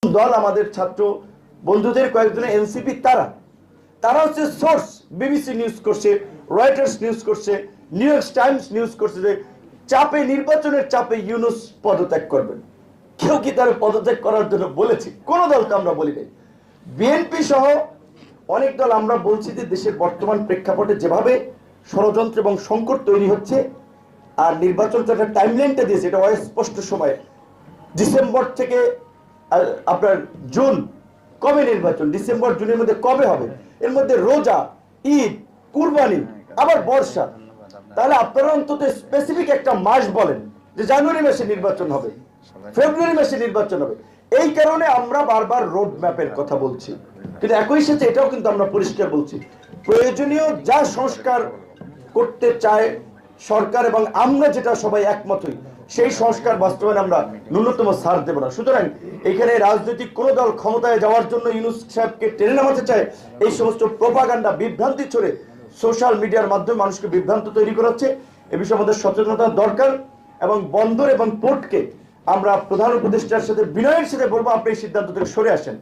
দল আমাদের ছাত্র বন্ধুদের কয়েকজনের এনসিপি তারা হচ্ছে সোর্স বিবিসি নিউজ করছে, রয়টার্স নিউজ করছে, নিউ ইয়র্ক টাইমস নিউজ করছে যে নির্বাচনের চাপে ইউনূস পদত্যাগ করবেন। কেউ কি তার পদত্যাগ করার জন্য বলেছে? কোন দলকে আমরা বলি নাই। বিএনপি সহ অনেক দল আমরা বলছি যে দেশের বর্তমান প্রেক্ষাপটে যেভাবে ষড়যন্ত্র এবং সংকট তৈরি হচ্ছে, আর নির্বাচন একটা টাইমলাইনটা দিয়েছে, এটা অস্পষ্ট সময়ে ডিসেম্বর থেকে আপনার জুন, কবে নির্বাচন, ডিসেম্বর জুনের মধ্যে কবে হবে, এর মধ্যে রোজা, ঈদ, কুরবানি, আবার বর্ষা। তাহলে আপনারা অন্তত স্পেসিফিক একটা মাস বলেন যে জানুয়ারি মাসে নির্বাচন হবে, ফেব্রুয়ারি মাসে নির্বাচন হবে। এই কারণে আমরা বারবার রোড ম্যাপের কথা বলছি, কিন্তু একই সাথে এটাও কিন্তু আমরা পরিষ্কার বলছি প্রয়োজনীয় যা সংস্কার করতে চায় সরকার এবং আমরা যেটা সবাই একমত হই, সেই সংস্কার বাস্তবায়ন আমরা ন্যূনতম ছাড় দেব না। সুতরাং এখানে রাজনৈতিক কোন দল ক্ষমতায় যাওয়ার জন্য ইউনূস সাহেবকে টেনে নামাতে চায়, এই সমস্ত প্রোপাগান্ডা বিভ্রান্তি ছড়ে সোশ্যাল মিডিয়ার মাধ্যমে মানুষকে বিভ্রান্ত তৈরি করাচ্ছে। এ বিষয়ে আমাদের সচেতনতা দরকার এবং বন্দর এবং পোর্টকে আমরা প্রধান উপদেষ্টার সাথে বিনয়ের সাথে বলবো, আপনি এই সিদ্ধান্ত থেকে সরে আসেন।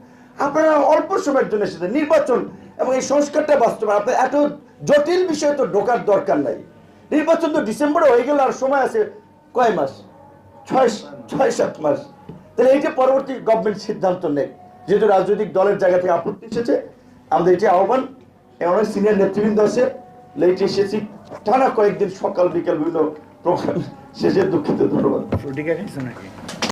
আপনারা অল্প সময়ের জন্য এসেছেন, নির্বাচন এবং এই সংস্কারটা বাস্তবায়ন, আপনার এত জটিল বিষয় তো ঢোকার দরকার নাই। নির্বাচন তো ডিসেম্বরে হয়ে গেল, আর সময় আছে কয় মাস, 6-7 মাস। তাহলে এইটা পরবর্তী গভর্নমেন্ট সিদ্ধান্ত নেই। যেহেতু রাজনৈতিক দলের জায়গা থেকে আপত্তি এসেছে, আমাদের এটি আহ্বান। অনেক সিনিয়র নেতৃবৃন্দ আছে, লেট এসেছি টানা কয়েকদিন সকাল বিকাল বিভিন্ন প্রোগ্রাম শেষে। দুঃখিত, ধন্যবাদ।